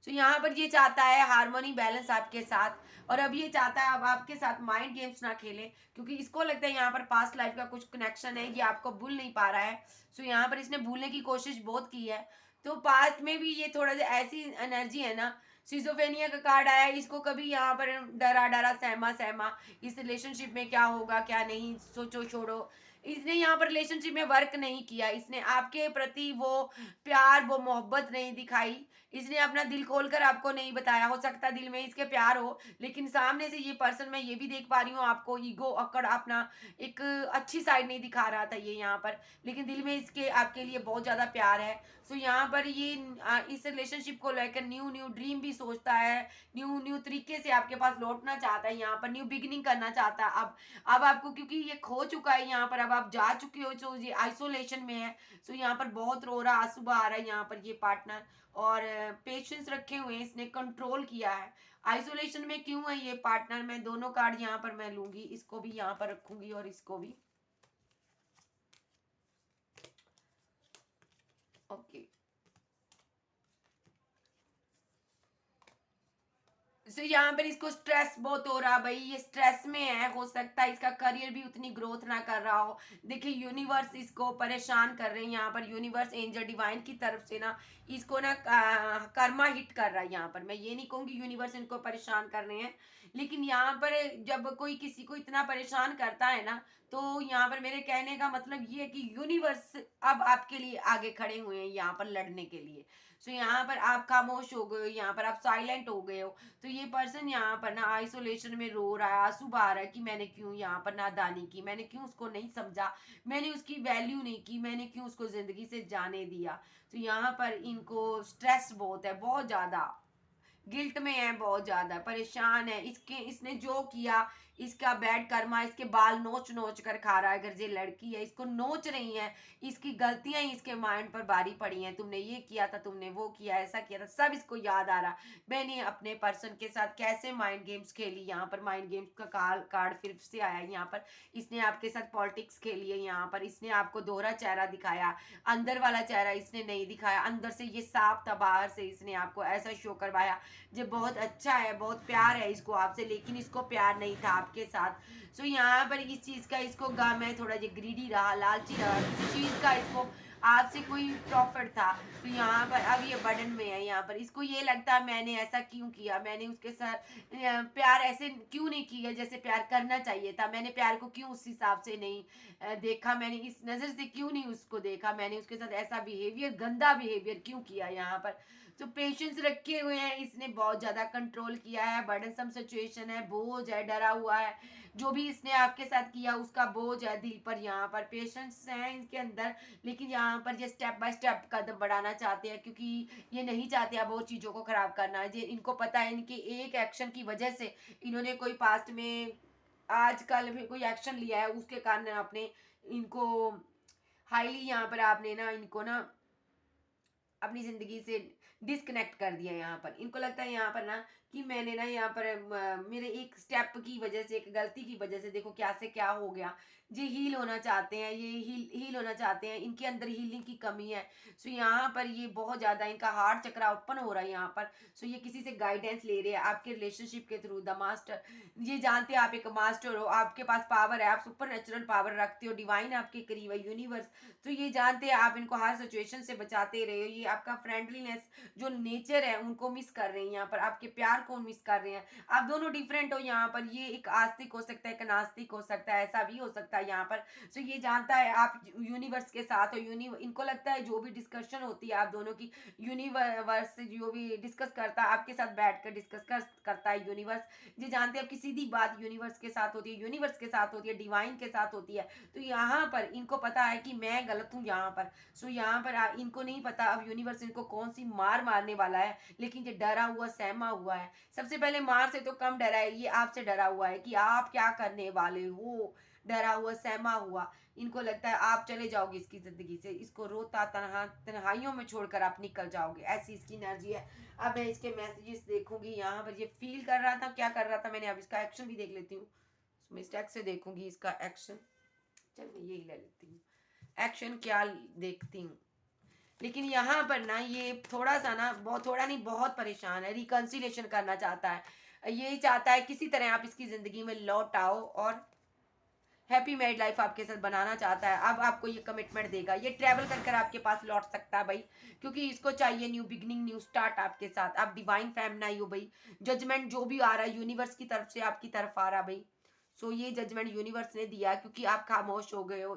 सो यहाँ पर ये चाहता है हारमोनी बैलेंस आपके साथ। और अब ये चाहता है अब आपके साथ माइंड गेम्स ना खेले, क्योंकि इसको लगता है यहाँ पर पास्ट लाइफ का कुछ कनेक्शन है, ये आपको भूल नहीं पा रहा है। सो यहाँ पर इसने भूलने की कोशिश बहुत की है। तो पास्ट में भी ये थोड़ा सा ऐसी एनर्जी है ना। सिजोफेनिया का कार्ड आया है, इसको कभी यहाँ पर डरा डरा सहमा सहमा, इस रिलेशनशिप में क्या होगा क्या नहीं, सोचो छोड़ो। इसने यहाँ पर रिलेशनशिप में वर्क नहीं किया। इसने आपके प्रति वो प्यार, वो मोहब्बत नहीं दिखाई। इसने अपना दिल खोलकर आपको नहीं बताया। हो सकता है दिल में इसके प्यार हो, लेकिन सामने से ये पर्सन, मैं ये भी देख पा रही हूँ, आपको ईगो अकड़ अपना एक अच्छी साइड नहीं दिखा रहा था ये यहाँ पर, लेकिन दिल में इसके आपके लिए बहुत ज्यादा प्यार है। सो यहाँ पर ये इस रिलेशनशिप को लेकर न्यू न्यू ड्रीम भी सोचता है, न्यू न्यू तरीके से आपके पास लौटना चाहता है, यहाँ पर न्यू बिगिनिंग करना चाहता है। अब आपको, क्योंकि ये खो चुका है यहाँ पर, अब आप जा चुके हो, जो ये आइसोलेशन में है। सो यहाँ पर बहुत रो रहा, आंसू बहा रहा है यहाँ पर ये पार्टनर। और पेशेंस रखे हुए हैं, इसने कंट्रोल किया है। आइसोलेशन में क्यों है ये पार्टनर? मैं दोनों कार्ड यहाँ पर मैं लूंगी, इसको भी यहाँ पर रखूंगी और इसको भी। ओके, सो यहाँ पर इसको स्ट्रेस बहुत हो रहा भाई, ये स्ट्रेस में है, हो सकता है इसका करियर भी उतनी ग्रोथ ना कर रहा हो। देखिए यूनिवर्स इसको परेशान कर रहे हैं यहाँ पर, यूनिवर्स एंजल डिवाइन की तरफ से ना इसको ना कर्मा हिट कर रहा है यहाँ पर। मैं ये नहीं कहूँगी यूनिवर्स इनको परेशान कर रहे हैं, लेकिन यहाँ पर जब कोई किसी को इतना परेशान करता है ना, तो यहाँ पर मेरे कहने का मतलब ये है कि यूनिवर्स अब आपके लिए आगे खड़े हुए हैं यहाँ पर लड़ने के लिए। सो यहाँ पर आप खामोश हो गए हो, यहाँ पर आप साइलेंट हो गए हो। तो ये पर्सन यहाँ पर ना आइसोलेशन में रो रहा है, आंसू बहा रहा है कि मैंने क्यों यहाँ पर नादानी की, मैंने क्यों उसको नहीं समझा, मैंने उसकी वैल्यू नहीं की, मैंने क्यों उसको जिंदगी से जाने दिया। तो यहाँ पर इनको स्ट्रेस बहुत है, बहुत ज्यादा गिल्ट में है, बहुत ज्यादा परेशान है। इसके इसने जो किया, इसका बैड कर्मा इसके बाल नोच नोच कर खा रहा है। अगर ये लड़की है इसको नोच रही है, इसकी गलतियां ही इसके माइंड पर बारी पड़ी हैं, तुमने ये किया था, तुमने वो किया, ऐसा किया था, सब इसको याद आ रहा। मैंने अपने पर्सन के साथ कैसे माइंड गेम्स खेली, यहाँ पर माइंड गेम्स का कार्ड फिर से आया है यहाँ पर। इसने आपके साथ पॉलिटिक्स खेली है यहाँ पर, इसने आपको दोहरा चेहरा दिखाया, अंदर वाला चेहरा इसने नहीं दिखाया, अंदर से ये साफ था, बाहर से इसने आपको ऐसा शो करवाया जो बहुत अच्छा है, बहुत प्यार है इसको आपसे, लेकिन इसको प्यार नहीं था आपके साथ। सो यहाँ पर इस चीज का इसको गम है, थोड़ा ये ग्रीडी रहा, लालची रहा, किसी चीज का इसको आपसे कोई प्रॉफिट था। तो यहाँ पर अब ये बर्डन में है, यहाँ पर इसको ये लगता है मैंने ऐसा क्यों किया, मैंने उसके साथ प्यार ऐसे क्यों नहीं किया जैसे प्यार करना चाहिए था, मैंने प्यार को क्यों उस हिसाब से नहीं देखा, मैंने इस नजर से क्यों नहीं उसको देखा, मैंने उसके साथ ऐसा बिहेवियर, गंदा बिहेवियर क्यों किया यहाँ पर। तो पेशेंस रखे हुए हैं, इसने बहुत ज्यादा कंट्रोल किया है, बर्डनसम सिचुएशन है, बोझ है, डरा हुआ है, जो भी इसने आपके साथ किया उसका बोझ है दिल पर। यहाँ पर पेशेंस है इनके अंदर, लेकिन यहाँ पर ये स्टेप बाय स्टेप कदम बढ़ाना चाहते हैं, क्योंकि ये नहीं चाहते अब और चीजों को खराब करना। ये इनको पता है इनके एक एक्शन की वजह से इन्होंने कोई पास्ट में आजकल भी कोई एक्शन लिया है, उसके कारण आपने इनको हाईली यहाँ पर आपने ना इनको ना अपनी जिंदगी से डिस्कनेक्ट कर दिया। यहाँ पर इनको लगता है यहाँ पर ना कि मैंने ना यहाँ पर मेरे एक स्टेप की वजह से, एक गलती की वजह से देखो क्या से क्या हो गया। ये हील होना चाहते हैं, ये हील होना चाहते हैं, इनके अंदर हीलिंग की कमी है। सो यहाँ पर ये बहुत ज्यादा इनका हार्ट चक्र ओपन हो रहा है यहाँ पर। सो ये किसी से गाइडेंस ले रहे हैं आपके रिलेशनशिप के थ्रू, द मास्टर। ये जानते हैं आप एक मास्टर हो, आपके पास पावर है, आप सुपर नेचुरल पावर रखते हो, डिवाइन आपके करीब है, यूनिवर्स। तो ये जानते हैं आप इनको हर सिचुएशन से बचाते रहे हो। ये आपका फ्रेंडलीनेस जो नेचर है उनको मिस कर रहे हैं यहाँ पर, आपके प्यार को मिस कर रहे हैं। आप दोनों डिफरेंट हो यहाँ पर, ये एक आस्तिक हो सकता है, एक नास्तिक हो सकता है, ऐसा भी हो सकता है यहाँ पर। सो ये जानता है आप यूनिवर्स के साथ हो, इनको लगता है जो भी डिस्कशन होती है आप दोनों की, यूनिवर्स से जो भी डिस्कस करता है आपके साथ बैठ कर डिस्कस करता है यूनिवर्स। ये जानते हैं आपकी सीधी बात यूनिवर्स के साथ होती है, यूनिवर्स के साथ होती है, डिवाइन के साथ होती है। तो यहाँ पर इनको पता है कि मैं गलत हूँ यहाँ पर। सो यहाँ पर इनको नहीं पता अब यूनिवर्स इनको कौन सी मार मारने वाला है, लेकिन ये डरा हुआ सहमा हुआ है। सबसे पहले मार से तो कम डरा है, ये आपसे डरा हुआ है कि आप क्या करने वाले हो, डरा हुआ सहमा हुआ। इनको लगता है आप चले जाओगे इसकी जिंदगी से, इसको रोता तन्हाइयों में छोड़कर आप निकल जाओगे, ऐसी इसकी एनर्जी है। अब मैं इसके मैसेजेस देखूंगी यहाँ पर, ये फील कर रहा था, क्या कर रहा था, मैंने अब इसका एक्शन भी देख लेती हूँ। मिस्टेक से देखूंगी इसका एक्शन, चल मैं यही ले लेती हूँ एक्शन, क्या देखती हूँ। लेकिन यहाँ पर ना ये थोड़ा सा ना, बहुत थोड़ा नहीं बहुत परेशान है, रिकंसिलेशन करना चाहता है, ये चाहता है किसी तरह आप इसकी जिंदगी में लौट आओ और हैप्पी मैरिड लाइफ आपके साथ बनाना चाहता है। अब आपको ये कमिटमेंट देगा, ये ट्रैवल कर कर आपके पास लौट सकता है भाई, क्योंकि इसको चाहिए न्यू बिगनिंग, न्यू स्टार्ट आपके साथ। आप डिवाइन फेमिनाइन हो भाई, जजमेंट जो भी आ रहा है यूनिवर्स की तरफ से आपकी तरफ आ रहा है भाई। सो ये जजमेंट यूनिवर्स ने दिया क्योंकि आप खामोश हो गए हो,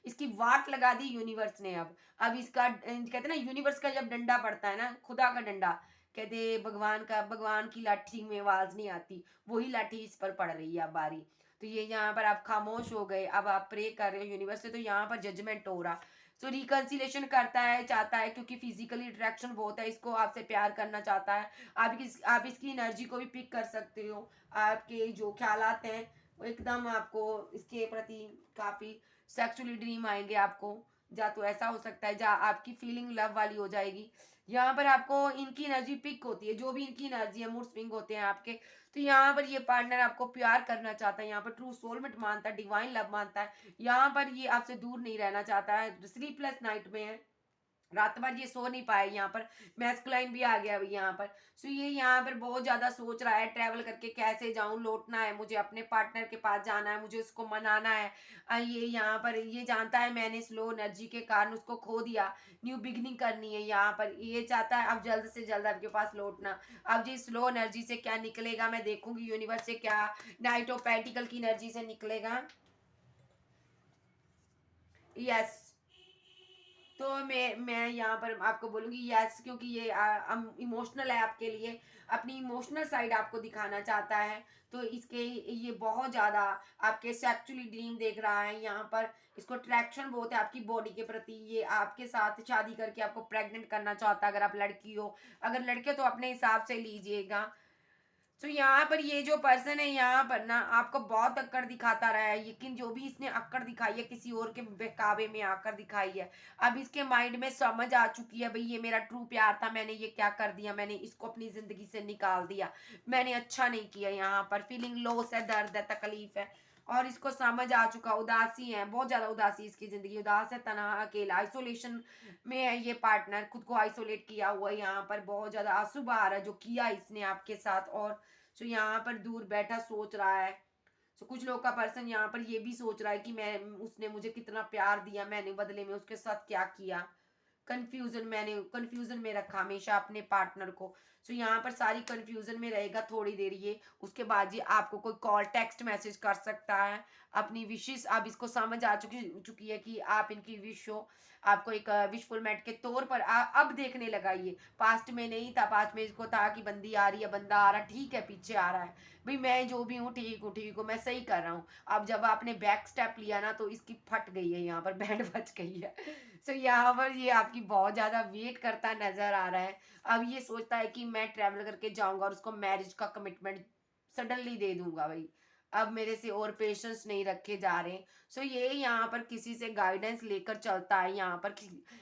इसकी वाट लगा दी यूनिवर्स ने। अब इसका कहते हैं ना, यूनिवर्स का जब डंडा पड़ता है ना, खुदा का डंडा, कहते भगवान की लाठी में आवाज नहीं आती, वही लाठी इस पर पड़ रही है अब बारी। तो ये यहाँ पर आप खामोश हो गए, अब आप प्रे कर रहे हो यूनिवर्स से, तो यहाँ पर जजमेंट हो रहा। सो रिकंसिलेशन करता है, चाहता है, क्योंकि फिजिकली अट्रैक्शन बहुत है इसको, आपसे प्यार करना चाहता है। आप इसकी एनर्जी को भी पिक कर सकते हो, आपके जो ख्यालात हैं वो एकदम आपको इसके प्रति काफी सेक्सुअली ड्रीम आएंगे आपको, या तो ऐसा हो सकता है जहाँ आपकी फीलिंग लव वाली हो जाएगी, यहाँ पर आपको इनकी एनर्जी पिक होती है, जो भी इनकी एनर्जी है, मूड स्विंग होते हैं आपके। तो यहाँ पर ये पार्टनर आपको प्यार करना चाहता है, यहाँ पर ट्रू सोलमेट मानता है, डिवाइन लव मानता है। यहाँ पर ये आपसे दूर नहीं रहना चाहता है, स्लीपलेस नाइट में है, रात भर ये सो नहीं पाए। यहाँ पर मैस्कुलाइन भी आ गया अभी यहाँ पर। सो ये यहाँ पर बहुत ज्यादा सोच रहा है, ट्रैवल करके कैसे जाऊं, लौटना है मुझे, अपने पार्टनर के पास जाना है, मुझे उसको मनाना है। ये यहाँ पर ये जानता है मैंने स्लो एनर्जी के कारण उसको खो दिया, न्यू बिगिनिंग करनी है। यहाँ पर ये चाहता है अब जल्द से जल्द आपके पास लौटना। अब ये स्लो एनर्जी से क्या निकलेगा मैं देखूंगी, यूनिवर्स से क्या नाइट ऑफ पेंटिकल की एनर्जी से निकलेगा। यस, तो मैं यहाँ पर आपको बोलूंगी यस, क्योंकि ये इमोशनल है आपके लिए, अपनी इमोशनल साइड आपको दिखाना चाहता है। तो इसके ये बहुत ज्यादा आपके सेक्सुअली ड्रीम देख रहा है यहाँ पर। इसको अट्रैक्शन बहुत है आपकी बॉडी के प्रति। ये आपके साथ शादी करके आपको प्रेग्नेंट करना चाहता है, अगर आप लड़की हो। अगर लड़के तो अपने हिसाब से लीजिएगा। तो यहाँ पर ये जो पर्सन है यहाँ पर ना आपको बहुत अक्कड़ दिखाता रहा है, लेकिन जो भी इसने अक्कड़ दिखाई है किसी और के बहकावे में आकर दिखाई है। अब इसके माइंड में समझ आ चुकी है, भाई ये मेरा ट्रू प्यार था, मैंने ये क्या कर दिया, मैंने इसको अपनी जिंदगी से निकाल दिया, मैंने अच्छा नहीं किया। यहाँ पर फीलिंग लॉस है, दर्द है, तकलीफ है, और इसको समझ आ चुका। उदासी है, बहुत ज्यादा उदासी इसकी जिंदगी, उदास है, तनहा, अकेला, आइसोलेशन में है ये पार्टनर, खुद को आइसोलेट किया हुआ है। यहाँ पर बहुत ज्यादा आंसू बहा रहा है जो किया इसने आपके साथ। और सो यहाँ पर दूर बैठा सोच रहा है। सो कुछ लोग का पर्सन यहाँ पर ये भी सोच रहा है कि मैं, उसने मुझे कितना प्यार दिया, मैंने बदले में उसके साथ क्या किया। कंफ्यूजन, मैंने कंफ्यूजन में रखा हमेशा अपने पार्टनर को। सो यहाँ पर सारी कंफ्यूजन में रहेगा थोड़ी देर ये। उसके बाद ये आपको कोई कॉल टेक्स्ट मैसेज कर सकता है, अपनी विशेष। अब इसको समझ आ चुकी है कि आप इनकी विश हो। आपको एक विशफुल मेट के तौर पर अब देखने लगा ये। पास्ट में नहीं था, पास्ट में इसको था कि बंदी आ रही है, बंदा आ रहा, ठीक है, पीछे आ रहा है, भाई मैं जो भी हूँ ठीक हूँ, मैं सही कर रहा हूँ। अब जब आपने बैक स्टेप लिया ना तो इसकी फट गई है, यहाँ पर बैंड बज गई है। सो यहाँ पर ये आपकी बहुत ज्यादा वेट करता नजर आ रहा है। अब ये सोचता है कि मैं ट्रैवल करके जाऊंगा और उसको मैरिज का कमिटमेंट सडनली दे दूंगा भाई। अब मेरे से और पेशेंस नहीं रखे जा रहे। सो ये यहाँ पर किसी से गाइडेंस लेकर चलता है। यहाँ पर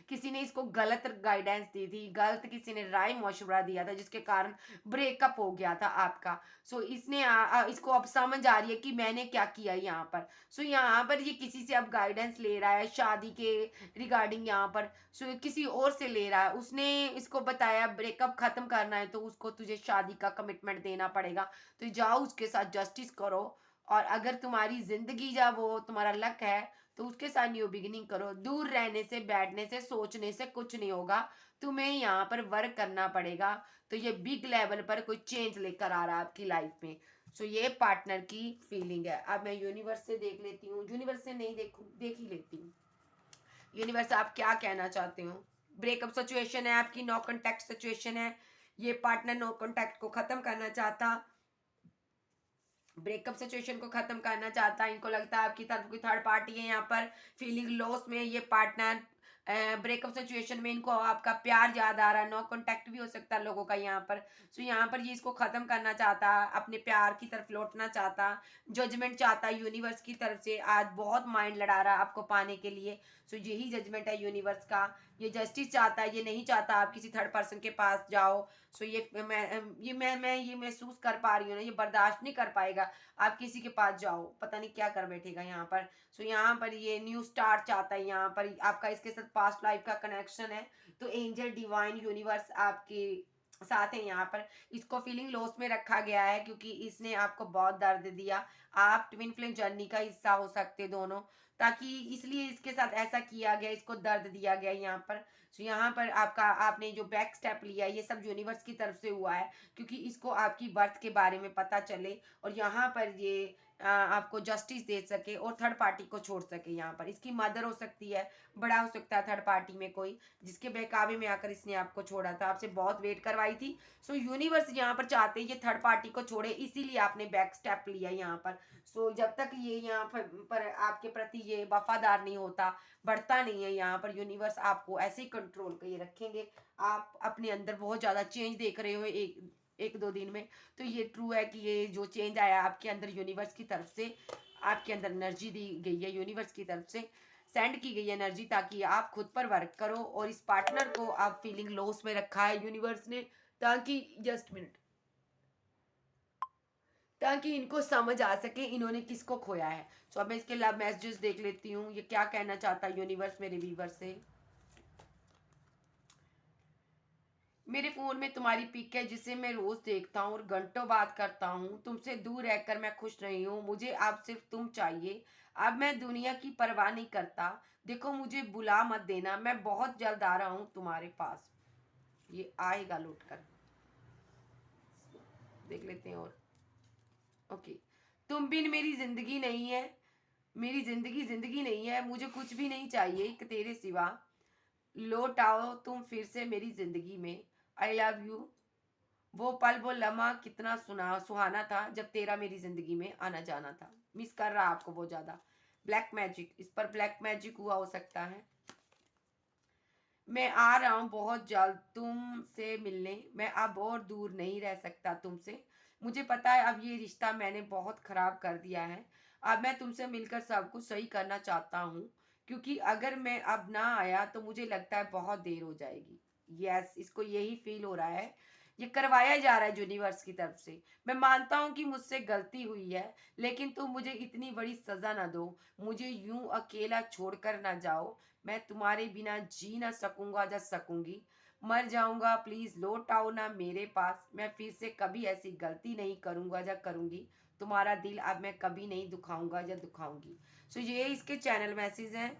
किसी ने इसको गलत गाइडेंस दी थी, गलत किसी ने राय मशवरा दिया था, जिसके कारण ब्रेकअप हो गया था आपका। सो इसने इसको अब समझ आ रही है कि मैंने क्या किया यहाँ पर। सो यहाँ पर ये किसी से अब गाइडेंस ले रहा है शादी के रिगार्डिंग। यहाँ पर सो किसी और से ले रहा है। उसने इसको बताया ब्रेकअप खत्म करना है तो उसको तुझे शादी का कमिटमेंट देना पड़ेगा, तो जाओ उसके साथ जस्टिस करो। और अगर तुम्हारी जिंदगी या वो तुम्हारा लक है तो उसके साथ न्यू बिगिनिंग करो। दूर रहने से, बैठने से, सोचने से कुछ नहीं होगा, तुम्हें यहाँ पर वर्क करना पड़ेगा। तो ये बिग लेवल पर कोई चेंज लेकर आ रहा है आपकी लाइफ में। सो ये पार्टनर की फीलिंग है। अब मैं यूनिवर्स से देख लेती हूँ, यूनिवर्स से नहीं देख ही लेती हूँ। यूनिवर्स आप क्या कहना चाहते हो। ब्रेकअप सिचुएशन है आपकी, नो कॉन्टैक्ट सिचुएशन है। ये पार्टनर नो कॉन्टैक्ट को खत्म करना चाहता, ब्रेकअप सिचुएशन को खत्म करना चाहता है। इनको लगता है आपकी तरफ कोई थर्ड पार्टी है यहाँ पर। फीलिंग लॉस में ये पार्टनर, ब्रेकअप सिचुएशन में इनको आपका प्यार याद आ रहा है, नो कांटेक्ट भी हो सकता है लोगों का यहाँ पर। सो यहाँ पर ये इसको खत्म करना चाहता, अपने प्यार की तरफ लौटना चाहता, जजमेंट चाहता है यूनिवर्स की तरफ से। आज बहुत माइंड लड़ा रहा है आपको पाने के लिए। सो यही जजमेंट है यूनिवर्स का। ये जस्टिस चाहता है, ये नहीं चाहता आप किसी थर्ड पर्सन के पास जाओ। सो मैं ये महसूस कर पा रही हूँ ना, ये बर्दाश्त नहीं कर पाएगा आप किसी के पास जाओ, पता नहीं क्या कर बैठेगा यहाँ पर। सो यहाँ पर ये न्यू स्टार्ट चाहता है। यहाँ पर आपका इसके साथ पास्ट लाइफ का कनेक्शन है। तो एंजल, डिवाइन, यूनिवर्स आपके साथ है यहाँ पर। इसको फीलिंग लॉस में रखा गया है क्योंकि इसने आपको बहुत दर्द दिया। आप ट्विन फ्लेम जर्नी का हिस्सा हो सकते दोनों, ताकि इसलिए इसके साथ ऐसा किया गया, इसको दर्द दिया गया यहाँ पर। तो यहाँ पर आपका, आपने जो बैक स्टेप लिया ये सब यूनिवर्स की तरफ से हुआ है, क्योंकि इसको आपकी बर्थ के बारे में पता चले और यहाँ पर ये आपको जस्टिस दे सके और थर्ड पार्टी को छोड़ सके। यहाँ पर इसकी मदर हो सकती है, बड़ा हो सकता है थर्ड पार्टी में कोई, जिसके बहकावे में आकर इसने आपको छोड़ा था, आपसे बहुत वेट करवाई थी। सो यूनिवर्स यहाँ पर चाहते हैं ये थर्ड पार्टी को छोड़े, इसीलिए आपने बैक स्टेप लिया यहाँ पर। सो जब तक ये यहाँ पर आपके प्रति ये वफादार नहीं होता, बढ़ता नहीं है, यहाँ पर यूनिवर्स आपको ऐसे ही कंट्रोल के रखेंगे। आप अपने अंदर बहुत ज़्यादा चेंज देख रहे हो एक एक दो दिन में। तो ये ट्रू है कि ये जो चेंज आया आपके अंदर यूनिवर्स की तरफ से, आपके अंदर एनर्जी दी गई है यूनिवर्स की तरफ से। सेंड की गई एनर्जी, ताकि आप खुद पर वर्क करो और इस पार्टनर को आप फीलिंग लॉस में रखा है यूनिवर्स ने, ताकि जस्ट मिनट, ताकि इनको समझ आ सके इन्होंने किसको खोया है। सो अब मैं इसके लव मैसेजेस देख लेती हूँ, ये क्या कहना चाहता है यूनिवर्स मेरे व्यूवर से। मेरे फोन में तुम्हारी पिक है जिसे मैं रोज देखता हूँ और घंटों बात करता हूँ। तुमसे दूर रहकर मैं खुश नहीं हूँ, मुझे अब सिर्फ तुम चाहिए। अब मैं दुनिया की परवाह नहीं करता। देखो मुझे बुला मत देना, मैं बहुत जल्द आ रहा हूँ तुम्हारे पास। ये आएगा लौट कर, देख लेते हैं और। ओके, तुम बिन मेरी जिंदगी नहीं है, मेरी जिंदगी जिंदगी नहीं है, मुझे कुछ भी नहीं चाहिए एक तेरे सिवा। लौट आओ तुम फिर से मेरी जिंदगी में। I love you. वो पल वो लम्हा कितना सुहाना था जब तेरा मेरी जिंदगी में आना जाना था। मिस कर रहा आपको बहुत ज्यादा। ब्लैक मैजिक, इस पर ब्लैक मैजिक हुआ हो सकता है। मैं आ रहा हूँ बहुत जल्द तुमसे मिलने, मैं अब और दूर नहीं रह सकता तुमसे। मुझे पता है अब ये रिश्ता मैंने बहुत खराब कर दिया है। अब मैं तुमसे मिलकर सब कुछ सही करना चाहता हूँ, क्योंकि अगर मैं अब ना आया तो मुझे लगता है बहुत देर हो जाएगी। यस, इसको यही फील हो रहा है, ये करवाया जा रहा है यूनिवर्स की तरफ से। मैं मानता हूँ कि मुझसे गलती हुई है, लेकिन तुम मुझे इतनी बड़ी सजा ना दो, मुझे यूं अकेला छोड़कर ना जाओ। मैं तुम्हारे बिना जी ना सकूंगा या सकूंगी, मर जाऊंगा। प्लीज लौट आओ ना मेरे पास, मैं फिर से कभी ऐसी गलती नहीं करूंगा या करूंगी। तुम्हारा दिल अब मैं कभी नहीं दुखाऊंगा या दुखाऊंगी। सो ये इसके चैनल मैसेज हैं।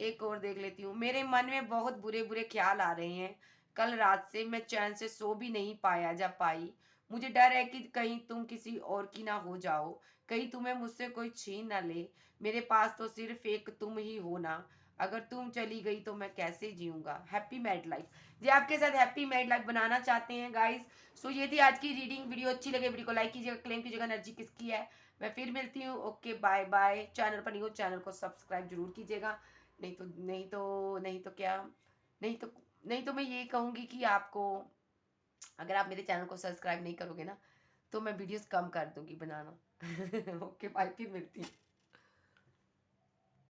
एक और देख लेती हूँ। मेरे मन में बहुत बुरे बुरे ख्याल आ रहे हैं। कल रात से मैं चैन से सो भी नहीं पाया जा पाई। मुझे डर है कि कहीं तुम किसी और की ना हो जाओ, कहीं तुम्हें मुझसे कोई छीन ना ले। मेरे पास तो सिर्फ एक तुम ही हो ना, अगर तुम चली गई तो मैं कैसे जीऊंगा। Happy married life. जी आपके साथ हैप्पी मैरिड लाइफ बनाना चाहते हैं गाइस। सो ये थी आज की रीडिंग। वीडियो अच्छी लगे वीडियो को लाइक कीजिएगा, क्लेम कीजिएगा एनर्जी किसकी है। मैं फिर मिलती हूँ। Okay bye bye. चैनल पर नहीं हो चैनल को सब्सक्राइब जरूर कीजिएगा। नहीं तो क्या, नहीं तो नहीं तो मैं ये कहूँगी कि आपको, अगर आप मेरे चैनल को सब्सक्राइब नहीं करोगे ना तो मैं वीडियोस कम कर दूंगी बनाना। ओके बाय, फिर मिलती हूँ।